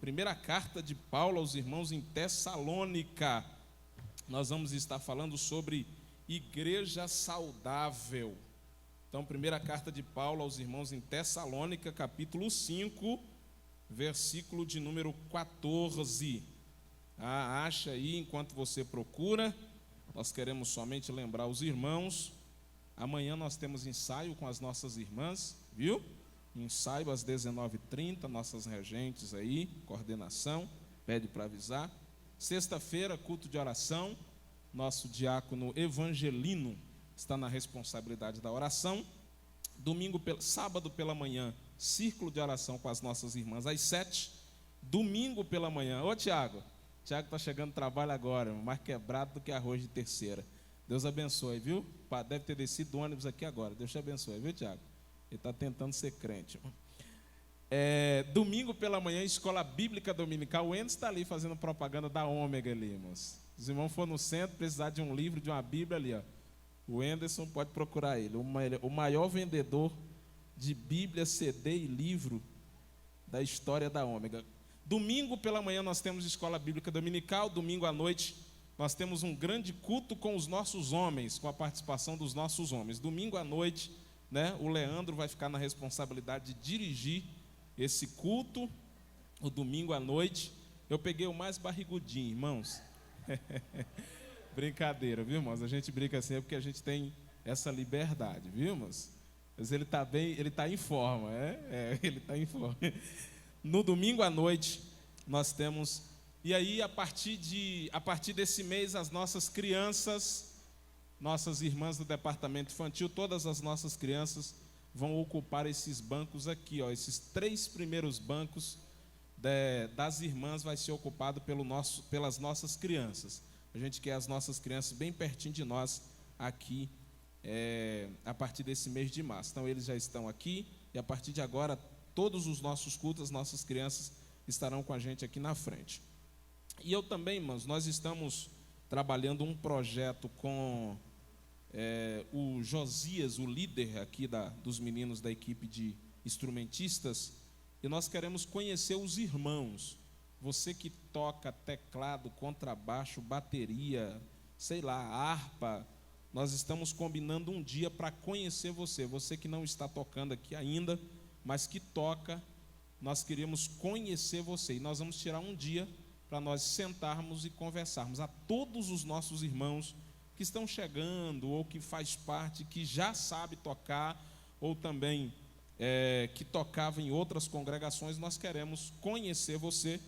primeira carta de Paulo aos irmãos em Tessalônica. Nós vamos estar falando sobre igreja saudável. Então, primeira carta de Paulo aos irmãos em Tessalônica, capítulo 5, versículo de número 14. Acha aí enquanto você procura. Nós queremos somente lembrar os irmãos. Amanhã nós temos ensaio com as nossas irmãs, viu? Ensaio às 19h30, nossas regentes aí, coordenação, pede para avisar. Sexta-feira, culto de oração, nosso diácono Evangelino está na responsabilidade da oração. Sábado pela manhã, círculo de oração com as nossas irmãs às 7h. Domingo pela manhã, Tiago está chegando do trabalho agora, mais quebrado do que arroz de terceira. Deus abençoe, viu? Deve ter descido do ônibus aqui agora, Deus te abençoe, viu, Tiago? Ele está tentando ser crente. Domingo pela manhã, escola bíblica dominical. O Enzo está ali fazendo propaganda da Ômega ali, irmãos. Os irmãos foram no centro, precisar de um livro, de uma Bíblia ali, ó. O Enderson pode procurar ele, o maior vendedor de Bíblia, CD e livro da história da Ômega. Domingo pela manhã nós temos escola bíblica dominical. Domingo à noite nós temos um grande culto com os nossos homens, com a participação dos nossos homens. Domingo à noite, né, o Leandro vai ficar na responsabilidade de dirigir esse culto, o domingo à noite. Eu peguei o mais barrigudinho, irmãos. Brincadeira, viu, irmãos? A gente brinca assim porque a gente tem essa liberdade, viu, irmãos? Mas ele está bem, ele está em forma, ele está em forma. No domingo à noite nós temos, e aí a partir desse mês as nossas crianças, nossas irmãs do departamento infantil, todas as nossas crianças vão ocupar esses bancos aqui, ó, esses 3 primeiros bancos das irmãs vai ser ocupado pelas nossas crianças. A gente quer as nossas crianças bem pertinho de nós aqui, a partir desse mês de março. Então eles já estão aqui e a partir de agora todos os nossos cultos, as nossas crianças estarão com a gente aqui na frente. E eu também, irmãos, nós estamos trabalhando um projeto com o Josias, o líder aqui dos meninos da equipe de instrumentistas, e nós queremos conhecer os irmãos. Você que toca teclado, contrabaixo, bateria, sei lá, harpa, nós estamos combinando um dia para conhecer você que não está tocando aqui ainda, mas que toca, nós queremos conhecer você, e nós vamos tirar um dia para nós sentarmos e conversarmos a todos os nossos irmãos que estão chegando, ou que faz parte, que já sabe tocar, ou também que tocava em outras congregações. Nós queremos conhecer você,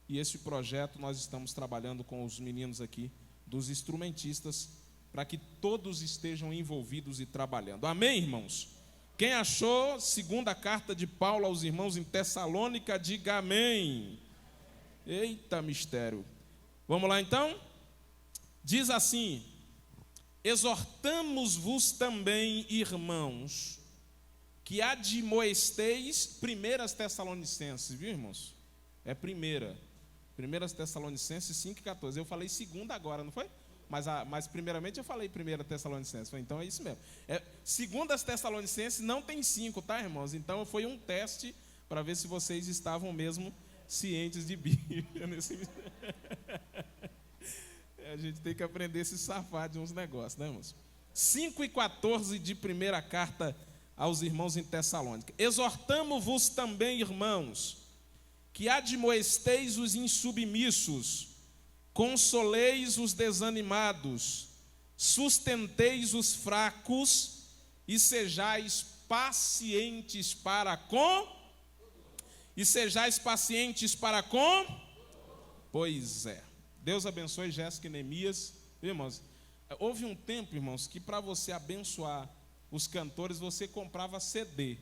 e esse projeto nós estamos trabalhando com os meninos aqui, dos instrumentistas, para que todos estejam envolvidos e trabalhando. Amém, irmãos? Quem achou segunda carta de Paulo aos irmãos em Tessalônica, diga amém. Eita mistério. Vamos lá então? Diz assim: exortamos-vos também, irmãos, que admoesteis, primeiras Tessalonicenses, viu, irmãos? Primeiras Tessalonicenses 5,14. Eu falei segunda agora, não foi? Mas primeiramente eu falei primeira Tessalonicenses. Então é isso mesmo. Segundas Tessalonicenses não tem 5, tá, irmãos? Então foi um teste para ver se vocês estavam mesmo cientes de Bíblia. A gente tem que aprender a se safar de uns negócios, né, irmãos? 5,14 de primeira carta aos irmãos em Tessalônica. Exortamo-vos também, irmãos, que admoesteis os insubmissos, consoleis os desanimados, sustenteis os fracos e sejais pacientes para com. Pois é. Deus abençoe Jéssica e Neemias. Irmãos, houve um tempo, irmãos, que para você abençoar os cantores, você comprava CD.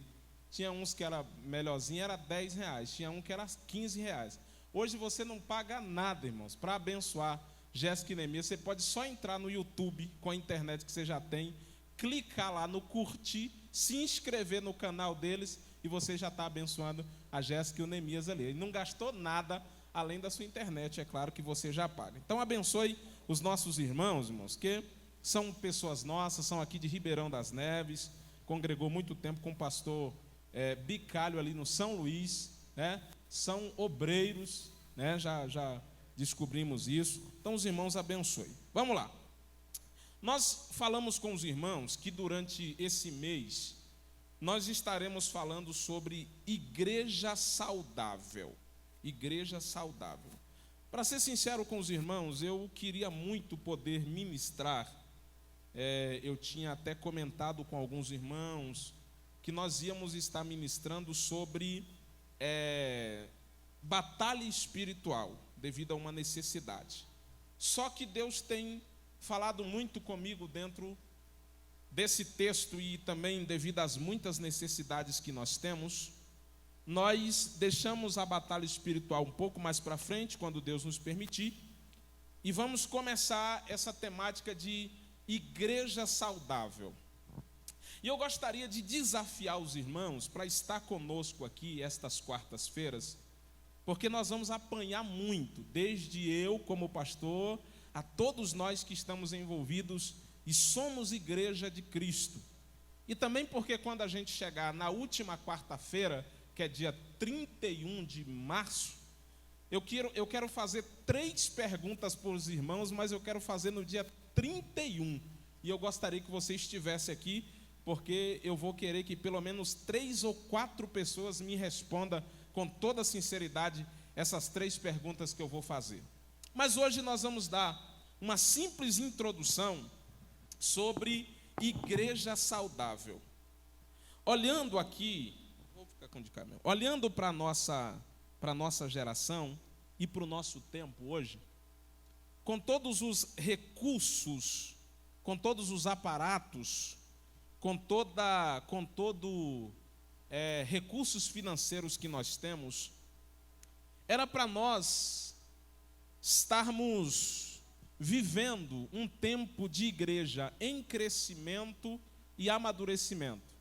Tinha uns que era melhorzinho, era R$10. Tinha um que era R$15. Hoje você não paga nada, irmãos, para abençoar Jéssica e Neemias. Você pode só entrar no YouTube, com a internet que você já tem, clicar lá no curtir, se inscrever no canal deles, e você já está abençoando a Jéssica e o Neemias ali. Ele não gastou nada além da sua internet, é claro que você já paga. Então abençoe os nossos irmãos, que são pessoas nossas, são aqui de Ribeirão das Neves, congregou muito tempo com o pastor Bicalho ali no São Luís, né, são obreiros, né, já descobrimos isso. Então os irmãos abençoem. Vamos lá. Nós falamos com os irmãos que durante esse mês nós estaremos falando sobre igreja saudável. Igreja saudável. Para ser sincero com os irmãos, eu queria muito poder ministrar. Eu tinha até comentado com alguns irmãos que nós íamos estar ministrando sobre batalha espiritual, devido a uma necessidade. Só que Deus tem falado muito comigo dentro desse texto e também devido às muitas necessidades que nós temos, nós deixamos a batalha espiritual um pouco mais para frente, quando Deus nos permitir, e vamos começar essa temática de igreja saudável. E eu gostaria de desafiar os irmãos para estar conosco aqui estas quartas-feiras, porque nós vamos apanhar muito, desde eu como pastor, a todos nós que estamos envolvidos e somos igreja de Cristo. E também porque quando a gente chegar na última quarta-feira, que é dia 31 de março, eu quero fazer 3 perguntas para os irmãos, mas eu quero fazer no dia 31. E eu gostaria que você estivesse aqui, porque eu vou querer que pelo menos 3 ou 4 pessoas me respondam com toda sinceridade essas 3 perguntas que eu vou fazer. Mas hoje nós vamos dar uma simples introdução sobre igreja saudável. Olhando aqui, vou ficar com de caminho. Olhando para a nossa geração e para o nosso tempo hoje, com todos os recursos, com todos os aparatos, com recursos financeiros que nós temos, era para nós estarmos vivendo um tempo de igreja em crescimento e amadurecimento.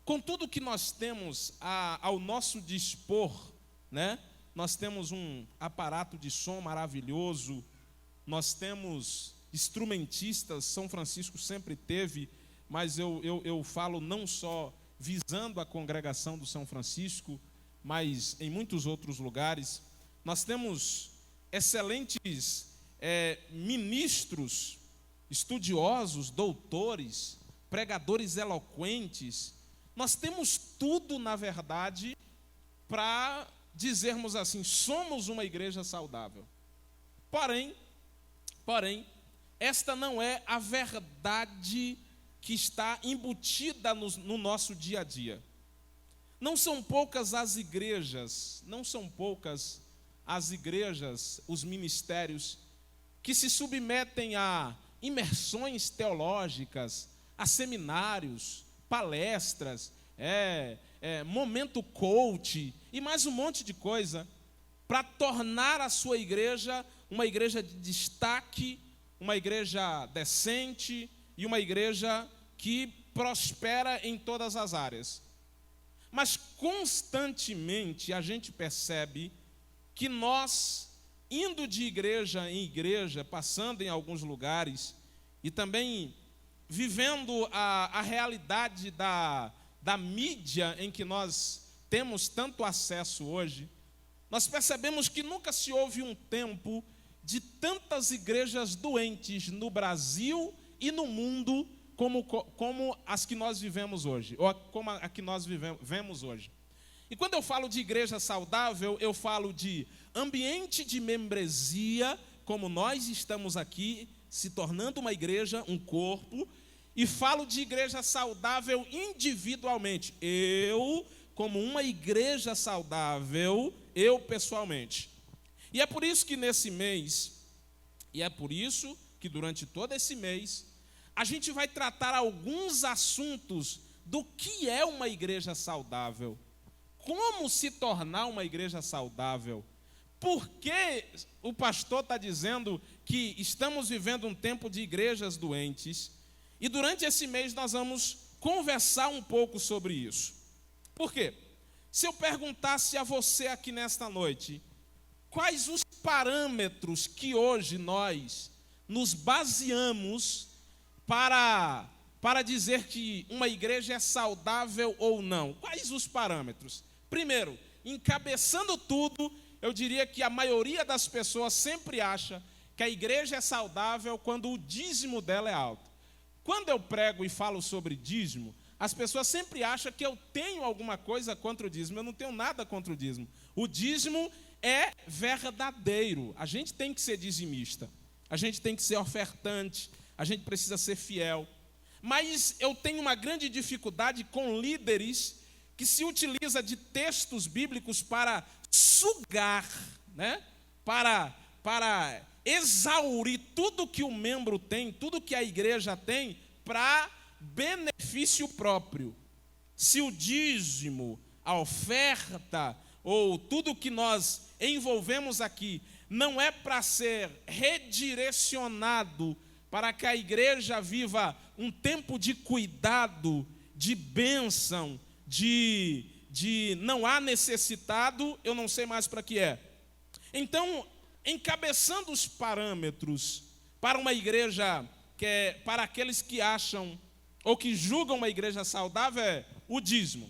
Com tudo que nós temos ao nosso dispor, né? Nós temos um aparato de som maravilhoso, nós temos instrumentistas, São Francisco sempre teve, mas eu falo não só visando a congregação do São Francisco, mas em muitos outros lugares. Nós temos excelentes ministros, estudiosos, doutores, pregadores eloquentes. Nós temos tudo, na verdade, para dizermos assim, somos uma igreja saudável. Porém, esta não é a verdade que está embutida no nosso dia a dia. Não são poucas as igrejas, os ministérios que se submetem a imersões teológicas, a seminários, palestras, momento coach e mais um monte de coisa, para tornar a sua igreja uma igreja de destaque, uma igreja decente e uma igreja que prospera em todas as áreas. Mas constantemente a gente percebe que nós, indo de igreja em igreja, passando em alguns lugares e também vivendo a realidade da mídia em que nós temos tanto acesso hoje, nós percebemos que nunca se houve um tempo de tantas igrejas doentes no Brasil e no mundo como as que nós vivemos hoje, ou como a que nós vivemos hoje. E quando eu falo de igreja saudável, eu falo de ambiente de membresia, como nós estamos aqui, se tornando uma igreja, um corpo, e falo de igreja saudável individualmente. Eu, como uma igreja saudável, eu pessoalmente. E é por isso que nesse mês, e é por isso que durante todo esse mês, a gente vai tratar alguns assuntos do que é uma igreja saudável, como se tornar uma igreja saudável, por que o pastor está dizendo que estamos vivendo um tempo de igrejas doentes, e durante esse mês nós vamos conversar um pouco sobre isso. Por quê? Se eu perguntasse a você aqui nesta noite, quais os parâmetros que hoje nós nos baseamos para dizer que uma igreja é saudável ou não? Quais os parâmetros? Primeiro, encabeçando tudo, eu diria que a maioria das pessoas sempre acha que a igreja é saudável quando o dízimo dela é alto. Quando eu prego e falo sobre dízimo, as pessoas sempre acham que eu tenho alguma coisa contra o dízimo. Eu não tenho nada contra o dízimo. O dízimo é verdadeiro. A gente tem que ser dizimista. A gente tem que ser ofertante. A gente precisa ser fiel. Mas eu tenho uma grande dificuldade com líderes que se utiliza de textos bíblicos para sugar, né? Para exaurir tudo que o membro tem, tudo que a igreja tem, para benefício próprio. Se o dízimo, a oferta, ou tudo que nós envolvemos aqui, não é para ser redirecionado para que a igreja viva um tempo de cuidado, de bênção, de não há necessitado, eu não sei mais para que é. Então, encabeçando os parâmetros para uma igreja, para aqueles que acham ou que julgam uma igreja saudável, é o dízimo.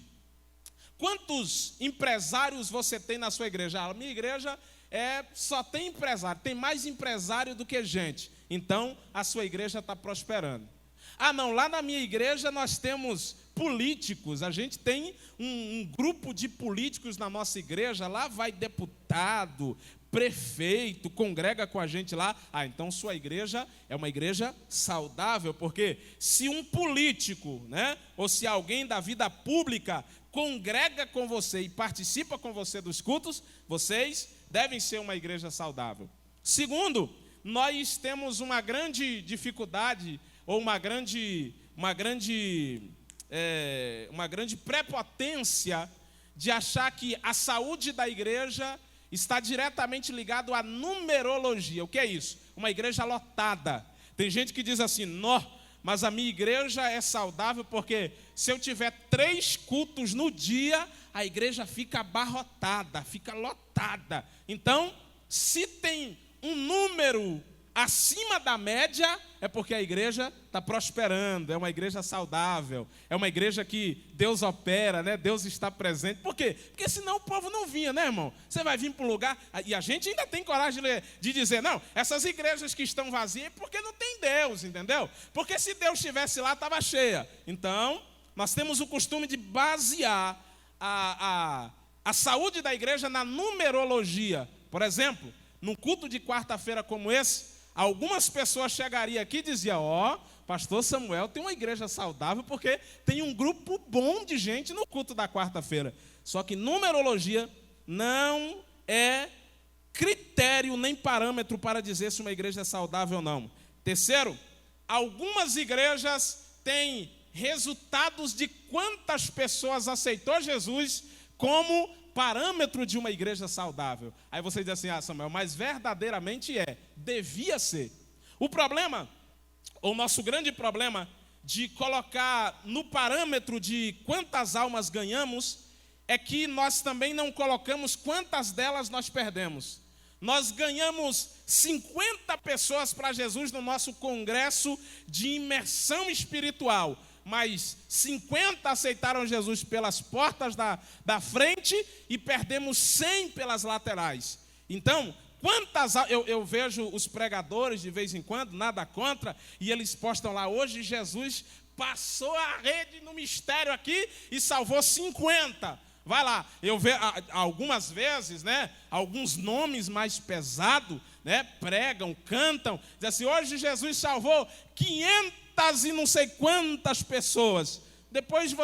Quantos empresários você tem na sua igreja? A minha igreja só tem empresário, tem mais empresário do que gente. Então, a sua igreja está prosperando. Ah, não, lá na minha igreja nós temos políticos, a gente tem um grupo de políticos na nossa igreja, lá vai deputado, prefeito, congrega com a gente lá. Ah, então sua igreja é uma igreja saudável, porque se um político, né, ou se alguém da vida pública congrega com você e participa com você dos cultos, vocês devem ser uma igreja saudável. Segundo, nós temos uma grande dificuldade, ou uma grande prepotência de achar que a saúde da igreja está diretamente ligado à numerologia. O que é isso? Uma igreja lotada. Tem gente que diz assim, mas a minha igreja é saudável porque se eu tiver 3 cultos no dia, a igreja fica abarrotada, fica lotada. Então, se tem um número acima da média, é porque a igreja está prosperando, é uma igreja saudável, é uma igreja que Deus opera, né? Deus está presente. Por quê? Porque senão o povo não vinha, né, irmão? Você vai vir para um lugar, e a gente ainda tem coragem de dizer, não, essas igrejas que estão vazias é porque não tem Deus, entendeu? Porque se Deus estivesse lá, estava cheia. Então, nós temos o costume de basear a saúde da igreja na numerologia. Por exemplo, num culto de quarta-feira como esse, algumas pessoas chegariam aqui e diziam, pastor Samuel tem uma igreja saudável porque tem um grupo bom de gente no culto da quarta-feira. Só que numerologia não é critério nem parâmetro para dizer se uma igreja é saudável ou não. Terceiro, algumas igrejas têm resultados de quantas pessoas aceitou Jesus como parâmetro de uma igreja saudável. Aí você diz assim, Samuel, mas verdadeiramente devia ser. O problema, ou nosso grande problema de colocar no parâmetro de quantas almas ganhamos, é que nós também não colocamos quantas delas nós perdemos. Nós ganhamos 50 pessoas para Jesus no nosso congresso de imersão espiritual, mas 50 aceitaram Jesus pelas portas da frente e perdemos 100 pelas laterais. Então, eu vejo os pregadores de vez em quando, nada contra, e eles postam lá, hoje Jesus passou a rede no mistério aqui e salvou 50. Vai lá, eu vejo algumas vezes, né, alguns nomes mais pesados, né, pregam, cantam, dizem assim, hoje Jesus salvou 500 e não sei quantas pessoas. Depois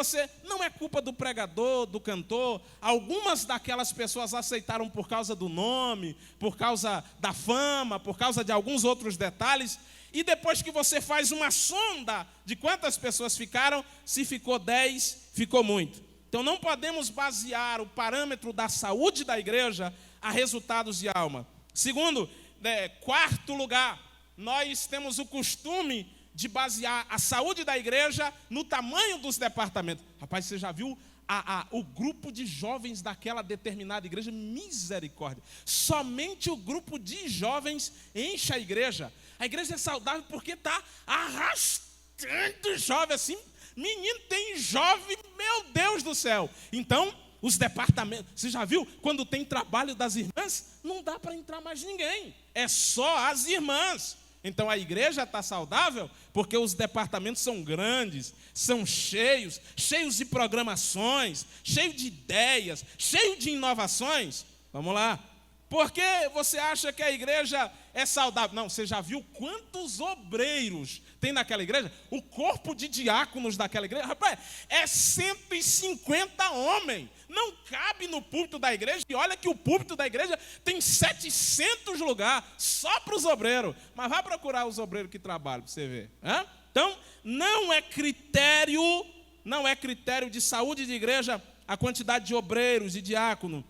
não é culpa do pregador, do cantor. Algumas daquelas pessoas aceitaram por causa do nome, por causa da fama, por causa de alguns outros detalhes. E depois que você faz uma sonda de quantas pessoas ficaram, se ficou 10, ficou muito. Então não podemos basear o parâmetro da saúde da igreja a resultados de alma. Segundo, quarto lugar, nós temos o costume de basear a saúde da igreja no tamanho dos departamentos. Rapaz, você já viu o grupo de jovens daquela determinada igreja? Misericórdia. Somente o grupo de jovens enche a igreja. A igreja é saudável porque está arrastando jovem assim. Menino, tem jovem, meu Deus do céu. Então, os departamentos. Você já viu quando tem trabalho das irmãs? Não dá para entrar mais ninguém. É só as irmãs. Então a igreja está saudável porque os departamentos são grandes, são cheios de programações, cheios de ideias, cheios de inovações. Vamos lá. Por que você acha que a igreja é saudável? Não, você já viu quantos obreiros tem naquela igreja? O corpo de diáconos daquela igreja, rapaz, é 150 homens. Não cabe no púlpito da igreja. E olha que o púlpito da igreja tem 700 lugares só para os obreiros. Mas vai procurar os obreiros que trabalham para você ver. Então, não é critério de saúde de igreja a quantidade de obreiros e diáconos.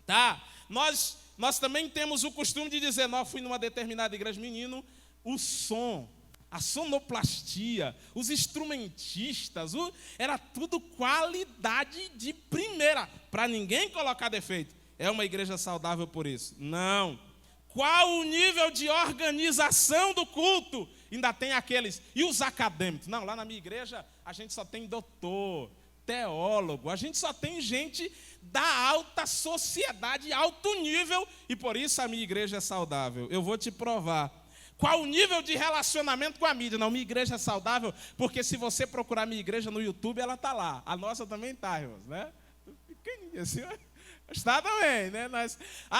Tá? Nós também temos o costume de dizer, nós fui numa determinada igreja, menino, o som, a sonoplastia, os instrumentistas, era tudo qualidade de primeira, para ninguém colocar defeito. É uma igreja saudável por isso? Não. Qual o nível de organização do culto? Ainda tem aqueles, e os acadêmicos? Não, lá na minha igreja a gente só tem doutor, teólogo, a gente só tem gente da alta sociedade, alto nível, e por isso a minha igreja é saudável. Eu vou te provar. Qual o nível de relacionamento com a mídia? Não, minha igreja é saudável, porque se você procurar minha igreja no YouTube, ela está lá. A nossa também está, irmãos, né? Pequenininha assim, está também, né?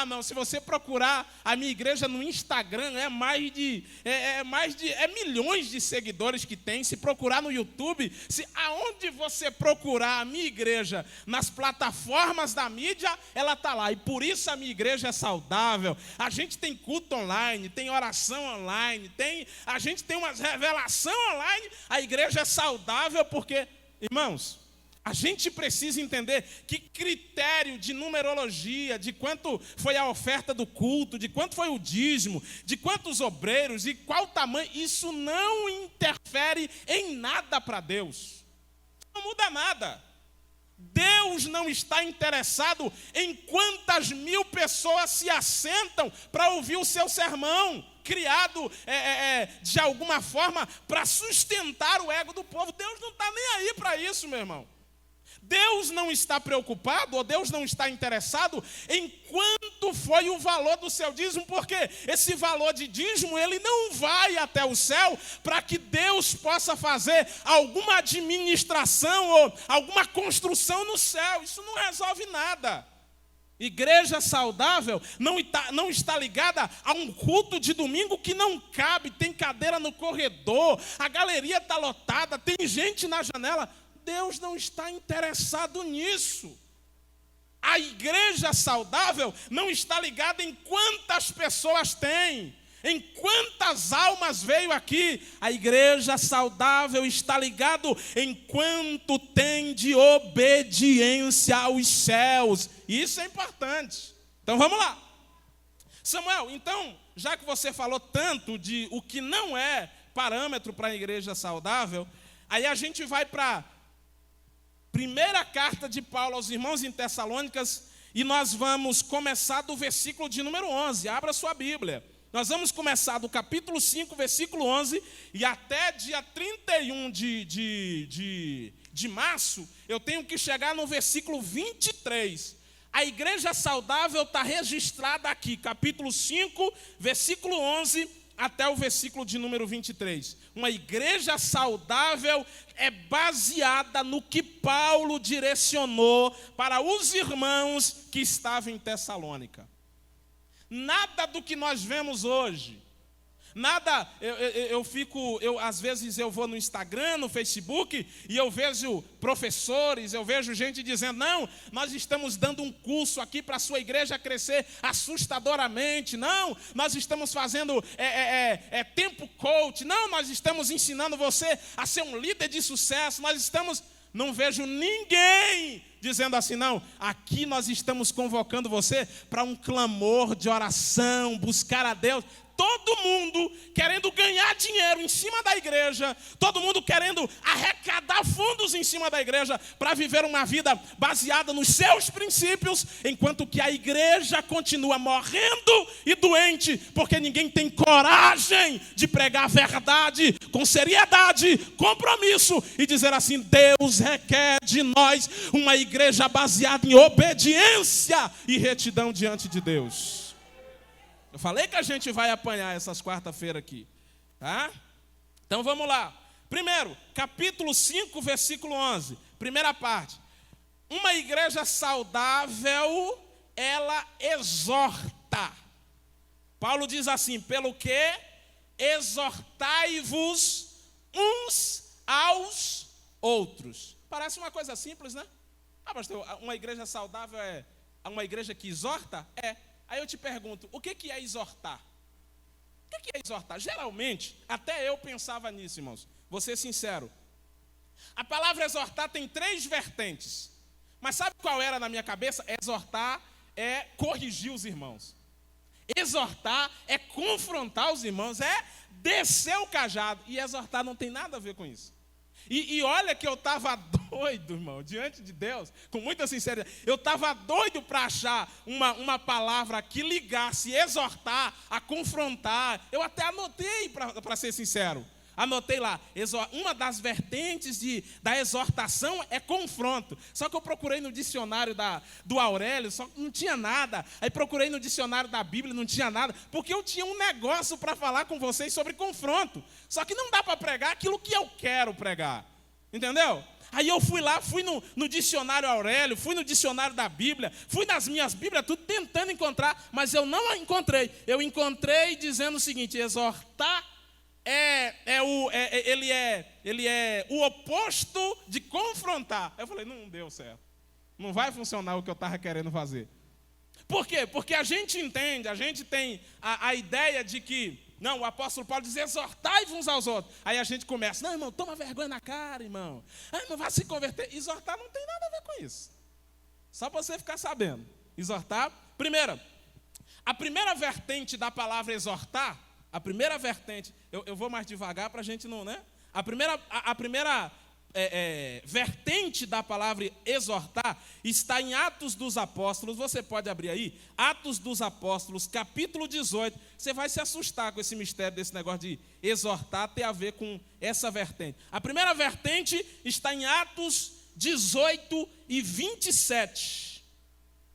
Não, se você procurar a minha igreja no Instagram, é milhões de seguidores que tem. Se procurar no YouTube, aonde você procurar a minha igreja, nas plataformas da mídia, ela está lá. E por isso a minha igreja é saudável. A gente tem culto online, tem oração online, a gente tem uma revelação online. A igreja é saudável porque, irmãos, a gente precisa entender que critério de numerologia, de quanto foi a oferta do culto, de quanto foi o dízimo, de quantos obreiros e qual tamanho, isso não interfere em nada para Deus. Não muda nada. Deus não está interessado em quantas mil pessoas se assentam para ouvir o seu sermão, criado de alguma forma para sustentar o ego do povo. Deus não está nem aí para isso, meu irmão. Deus não está preocupado, ou Deus não está interessado em quanto foi o valor do seu dízimo, porque esse valor de dízimo, ele não vai até o céu para que Deus possa fazer alguma administração ou alguma construção no céu. Isso não resolve nada. Igreja saudável não está ligada a um culto de domingo que não cabe, tem cadeira no corredor, a galeria está lotada, tem gente na janela. Deus não está interessado nisso. A igreja saudável não está ligada em quantas pessoas tem, em quantas almas veio aqui. A igreja saudável está ligado em quanto tem de obediência aos céus. Isso é importante. Então vamos lá. Samuel, então, já que você falou tanto de o que não é parâmetro para a igreja saudável, aí a gente vai para primeira carta de Paulo aos irmãos em Tessalônicas, e nós vamos começar do versículo de número 11. Abra sua Bíblia. Nós vamos começar do capítulo 5, versículo 11, e até dia 31 de março, eu tenho que chegar no versículo 23. A igreja saudável está registrada aqui, capítulo 5, versículo 11, até o versículo de número 23. Uma igreja saudável é baseada no que Paulo direcionou para os irmãos que estavam em Tessalônica. Nada do que nós vemos hoje, nada, às vezes eu vou no Instagram, no Facebook, e eu vejo professores, eu vejo gente dizendo, não, nós estamos dando um curso aqui para a sua igreja crescer assustadoramente, não, nós estamos fazendo tempo coach, não, nós estamos ensinando você a ser um líder de sucesso, não vejo ninguém dizendo assim, não, aqui nós estamos convocando você para um clamor de oração, buscar a Deus. Todo mundo querendo ganhar dinheiro em cima da igreja, todo mundo querendo arrecadar fundos em cima da igreja para viver uma vida baseada nos seus princípios, enquanto que a igreja continua morrendo e doente, porque ninguém tem coragem de pregar a verdade com seriedade, compromisso e dizer assim, Deus requer de nós uma igreja igreja baseada em obediência e retidão diante de Deus. Eu falei que a gente vai apanhar essas quarta-feira aqui, tá? Então vamos lá. Primeiro, capítulo 5, versículo 11. Primeira parte. Uma igreja saudável, ela exorta. Paulo diz assim: pelo que exortai-vos uns aos outros. Parece uma coisa simples, né? Ah, pastor, uma igreja saudável é uma igreja que exorta? É. Aí eu te pergunto, o que é exortar? O que é exortar? Geralmente, até eu pensava nisso, irmãos. Vou ser sincero. A palavra exortar tem 3 vertentes. Mas sabe qual era na minha cabeça? Exortar é corrigir os irmãos. Exortar é confrontar os irmãos, é descer o cajado. E exortar não tem nada a ver com isso. E olha que eu estava doido, irmão, diante de Deus, com muita sinceridade. Eu estava doido para achar uma palavra que ligasse exortar a confrontar. Eu até anotei, para ser sincero. Anotei lá, uma das vertentes da exortação é confronto. Só que eu procurei no dicionário do Aurélio, só que não tinha nada. Aí procurei no dicionário da Bíblia, não tinha nada. Porque eu tinha um negócio para falar com vocês sobre confronto. Só que não dá para pregar aquilo que eu quero pregar. Entendeu? Aí eu fui lá, fui no dicionário Aurélio, fui no dicionário da Bíblia, fui nas minhas Bíblias, tudo tentando encontrar, mas eu não encontrei. Eu encontrei dizendo o seguinte: exortar ele é o oposto de confrontar. Eu falei, não deu certo. Não vai funcionar o que eu estava querendo fazer. Por quê? Porque a gente entende, a gente tem a ideia de que, não, o apóstolo Paulo diz, exortai uns aos outros. Aí a gente começa, não, irmão, toma vergonha na cara, irmão. Ah, irmão, vai se converter. Exortar não tem nada a ver com isso. Só para você ficar sabendo. Exortar, a primeira vertente da palavra exortar, a primeira vertente, eu vou mais devagar para a gente não, né? A primeira vertente da palavra exortar está em Atos dos Apóstolos. Você pode abrir aí, Atos dos Apóstolos, capítulo 18. Você vai se assustar com esse mistério desse negócio de exortar ter a ver com essa vertente. A primeira vertente está em Atos 18 e 27.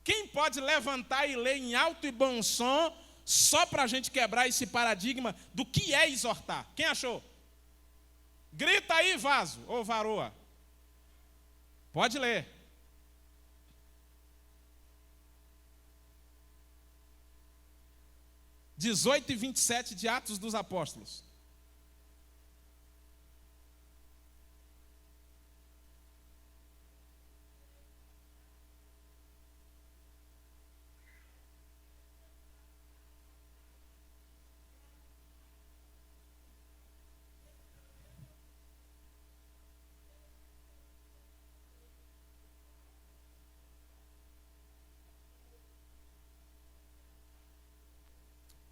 Quem pode levantar e ler em alto e bom som, só para a gente quebrar esse paradigma do que é exortar? Quem achou? Grita aí, vaso, ou varoa. Pode ler. (18 e 27 de Atos dos Apóstolos).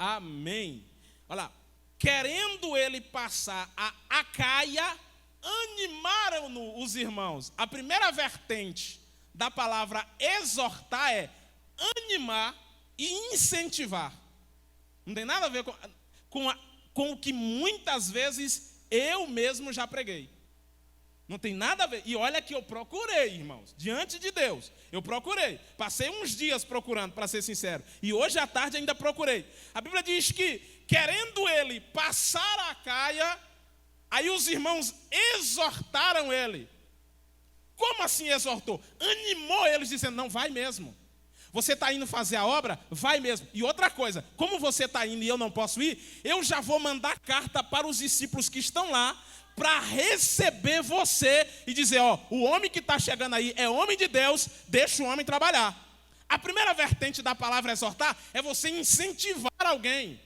Amém. Olha lá. Querendo ele passar a Acaia, animaram-no os irmãos. A primeira vertente da palavra exortar é animar e incentivar. Não tem nada a ver com o que muitas vezes eu mesmo já preguei. Não tem nada a ver. E olha que eu procurei, irmãos, diante de Deus. Eu procurei. Passei uns dias procurando, para ser sincero. E hoje à tarde ainda procurei. A Bíblia diz que, querendo ele passar a Acaia, aí os irmãos exortaram ele. Como assim exortou? Animou eles, dizendo, não, vai mesmo. Você está indo fazer a obra? Vai mesmo. E outra coisa, como você está indo e eu não posso ir, eu já vou mandar carta para os discípulos que estão lá, para receber você e dizer, ó, o homem que está chegando aí é homem de Deus, deixa o homem trabalhar. A primeira vertente da palavra exortar é você incentivar alguém.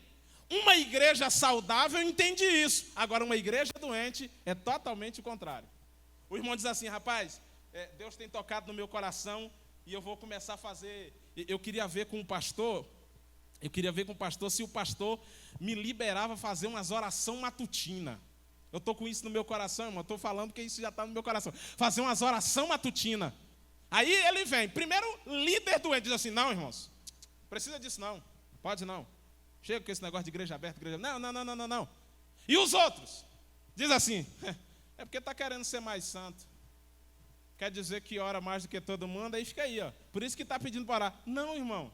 Uma igreja saudável entende isso. Agora, uma igreja doente é totalmente o contrário. O irmão diz assim, rapaz, Deus tem tocado no meu coração e eu vou começar a fazer. Eu queria ver com o pastor se o pastor me liberava a fazer umas orações matutinas. Eu estou com isso no meu coração, irmão. Estou falando que isso já está no meu coração. Fazer umas orações matutinas. Aí ele vem. Primeiro, líder doente. Diz assim, não, irmãos. Precisa disso não. Pode não. Chega com esse negócio de igreja aberta. Não. E os outros? Diz assim, é porque está querendo ser mais santo. quer dizer que ora mais do que todo mundo, aí fica aí, ó. Por isso que está pedindo para orar. Não, irmão.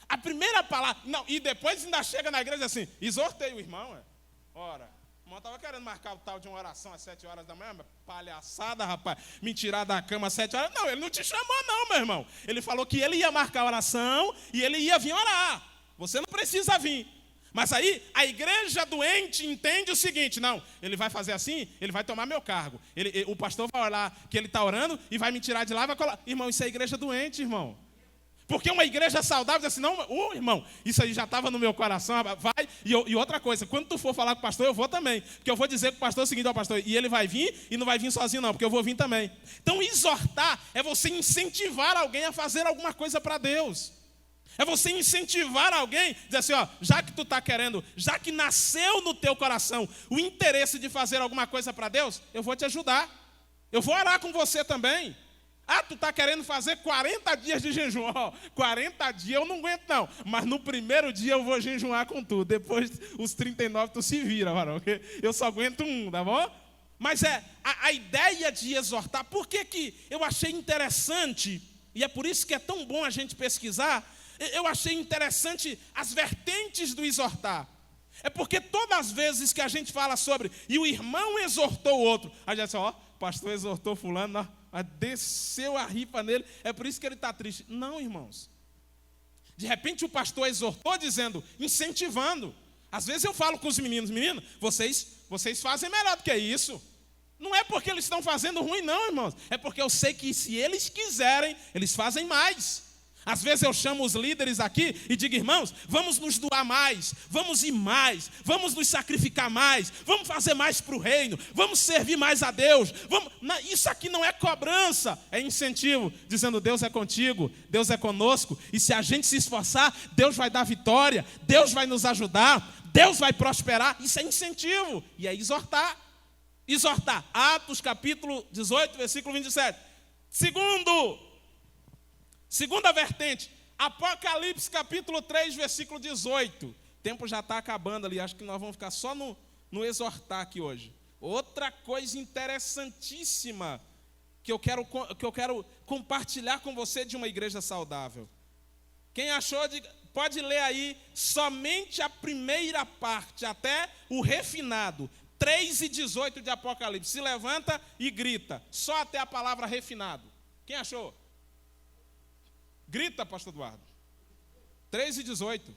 A primeira palavra, não, e depois ainda chega na igreja assim, exortei o irmão, ora. O irmão estava querendo marcar o tal de uma oração às 7 horas da manhã, palhaçada, rapaz, me tirar da cama às 7 horas. Não, ele não te chamou não, meu irmão. Ele falou que ele ia marcar a oração e ele ia vir orar. Você não precisa vir. Mas aí a igreja doente entende o seguinte, não, ele vai fazer assim, ele vai tomar meu cargo. O pastor vai orar que ele está orando e vai me tirar de lá e vai colocar. Irmão, isso é igreja doente, irmão. Porque uma igreja saudável diz assim, não, irmão, isso aí já estava no meu coração, vai. E outra coisa, quando tu for falar com o pastor, eu vou também. Porque eu vou dizer com o pastor o seguinte, ó pastor, e ele vai vir e não vai vir sozinho não, porque eu vou vir também. Então exortar é você incentivar alguém a fazer alguma coisa para Deus. É você incentivar alguém, dizer assim, ó, já que tu está querendo, já que nasceu no teu coração o interesse de fazer alguma coisa para Deus, eu vou te ajudar. Eu vou orar com você também. Ah, tu está querendo fazer 40 dias de jejum. Oh, 40 dias eu não aguento não, mas no primeiro dia eu vou jejuar com tu. Depois, os 39 tu se vira, varão. Eu só aguento um, tá bom? Mas a ideia de exortar, por que eu achei interessante, e é por isso que é tão bom a gente pesquisar, eu achei interessante as vertentes do exortar. É porque todas as vezes que a gente fala sobre, e o irmão exortou o outro, a gente diz, ó, o pastor exortou fulano, desceu a ripa nele, é por isso que ele está triste. Não, irmãos. De repente o pastor exortou dizendo, incentivando. Às vezes eu falo com os meninos, vocês fazem melhor do que isso. Não é porque eles estão fazendo ruim não, irmãos. É porque eu sei que se eles quiserem, eles fazem mais. Às vezes eu chamo os líderes aqui e digo, irmãos, vamos nos doar mais, vamos ir mais, vamos nos sacrificar mais, vamos fazer mais para o reino, vamos servir mais a Deus. Isso aqui não é cobrança, é incentivo, dizendo Deus é contigo, Deus é conosco, e se a gente se esforçar, Deus vai dar vitória, Deus vai nos ajudar, Deus vai prosperar. Isso é incentivo e é exortar. Exortar, Atos capítulo 18, versículo 27. Segunda vertente, Apocalipse capítulo 3, versículo 18. O tempo já está acabando ali, acho que nós vamos ficar só no exortar aqui hoje. Outra coisa interessantíssima que eu quero compartilhar com você de uma igreja saudável. Quem achou, pode ler aí somente a primeira parte, até o refinado. 3:18 de Apocalipse. Se levanta e grita, só até a palavra refinado. Quem achou? Grita, pastor Eduardo. 3:18.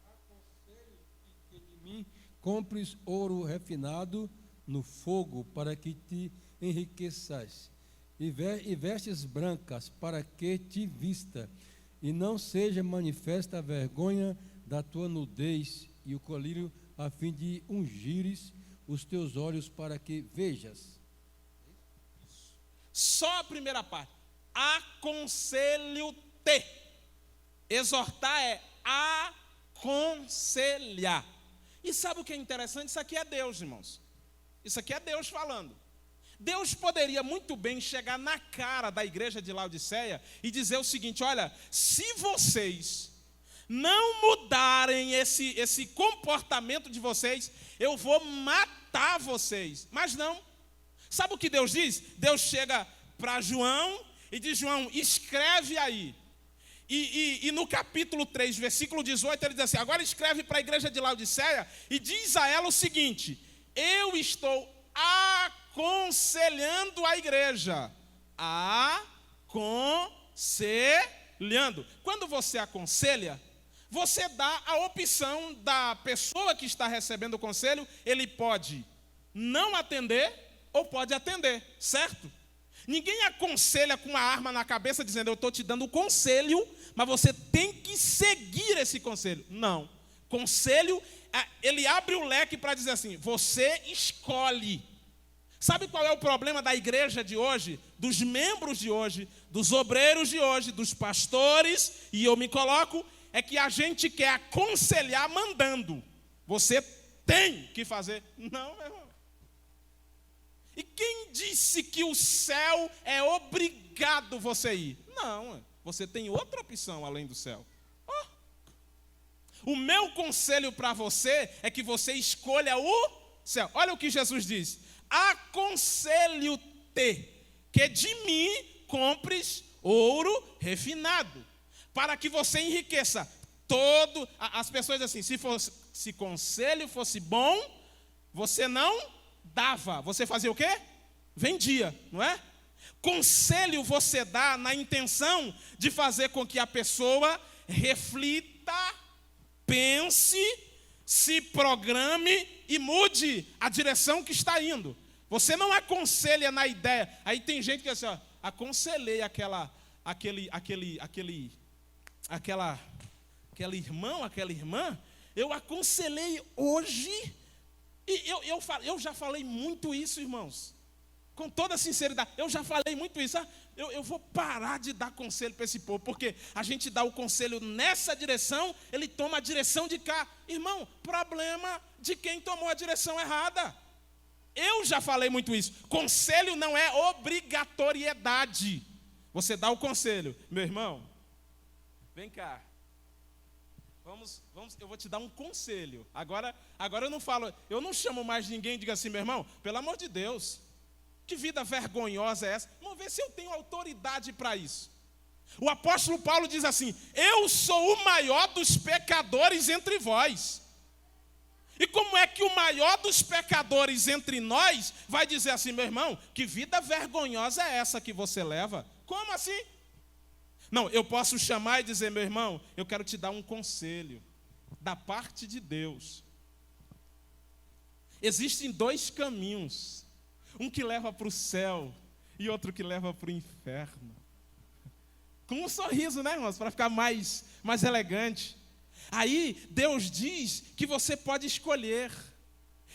Aconselho que de mim compres ouro refinado no fogo, para que te enriqueças, e vestes brancas, para que te vista, e não seja manifesta a vergonha da tua nudez, e o colírio, a fim de ungires os teus olhos, para que vejas. Só a primeira parte. Aconselho-te. Exortar é aconselhar. E sabe o que é interessante? Isso aqui é Deus, irmãos. Isso aqui é Deus falando. Deus poderia muito bem chegar na cara da igreja de Laodiceia e dizer o seguinte, olha, se vocês não mudarem esse comportamento de vocês, eu vou matar vocês. Mas não. Sabe o que Deus diz? Deus chega para João e diz, João, escreve aí. E no capítulo 3, versículo 18, ele diz assim, agora escreve para a igreja de Laodiceia e diz a ela o seguinte, eu estou aconselhando a igreja. Aconselhando. Quando você aconselha, você dá a opção da pessoa que está recebendo o conselho, ele pode não atender ou pode atender, certo? Ninguém aconselha com uma arma na cabeça dizendo, eu estou te dando o conselho, mas você tem que seguir esse conselho. Não. Conselho, ele abre o leque para dizer assim, você escolhe. Sabe qual é o problema da igreja de hoje, dos membros de hoje, dos obreiros de hoje, dos pastores, e eu me coloco, é que a gente quer aconselhar mandando. Você tem que fazer. Não, meu irmão. E quem disse que o céu é obrigado você ir? Não, você tem outra opção além do céu. Oh. O meu conselho para você é que você escolha o céu. Olha o que Jesus diz. Aconselho-te que de mim compres ouro refinado, para que você enriqueça todo. As pessoas assim, se conselho fosse bom, você não dava. Você fazia o quê? Vendia, não é? Conselho você dá na intenção de fazer com que a pessoa reflita, pense, se programe e mude a direção que está indo. Você não aconselha na ideia. Aí tem gente que diz assim, ó, aconselhei aquele irmão, aquela irmã, eu aconselhei hoje, e eu já falei muito isso, irmãos. Com toda sinceridade, eu já falei muito isso. Eu vou parar de dar conselho para esse povo, porque a gente dá o conselho nessa direção, ele toma a direção de cá. Irmão, problema de quem tomou a direção errada. Eu já falei muito isso. Conselho não é obrigatoriedade. Você dá o conselho. Meu irmão, vem cá. Vamos, eu vou te dar um conselho. Agora eu não chamo mais ninguém e digo assim, meu irmão, pelo amor de Deus, que vida vergonhosa é essa? Vamos ver se eu tenho autoridade para isso. O apóstolo Paulo diz assim, eu sou o maior dos pecadores entre vós. E como é que o maior dos pecadores entre nós vai dizer assim, meu irmão, que vida vergonhosa é essa que você leva? Como assim? Não, eu posso chamar e dizer, meu irmão, eu quero te dar um conselho da parte de Deus. Existem dois caminhos. Um que leva para o céu e outro que leva para o inferno. Com um sorriso, né, irmãos? Para ficar mais elegante. Aí Deus diz que você pode escolher.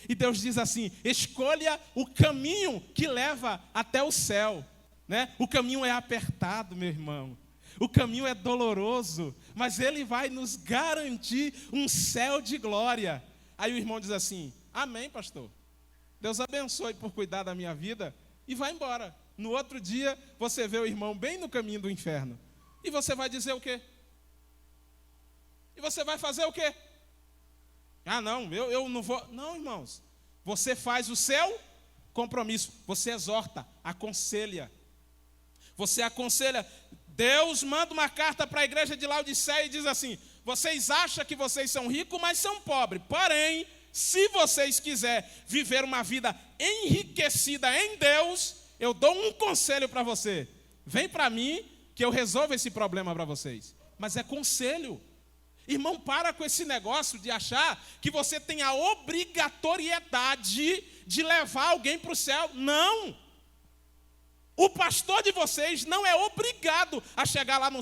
E Deus diz assim, escolha o caminho que leva até o céu. Né? O caminho é apertado, meu irmão. O caminho é doloroso, mas ele vai nos garantir um céu de glória. Aí o irmão diz assim, amém, pastor. Deus abençoe por cuidar da minha vida e vai embora. No outro dia, você vê o irmão bem no caminho do inferno. E você vai dizer o quê? E você vai fazer o quê? Ah, não, eu não vou. Não, irmãos. Você faz o seu compromisso. Você exorta, aconselha. Você aconselha. Deus manda uma carta para a igreja de Laodiceia e diz assim, vocês acham que vocês são ricos, mas são pobres. Porém, se vocês quiserem viver uma vida enriquecida em Deus, eu dou um conselho para você. Vem para mim que eu resolvo esse problema para vocês. Mas é conselho. Irmão, para com esse negócio de achar que você tem a obrigatoriedade de levar alguém para o céu. Não! O pastor de vocês não é obrigado a chegar lá no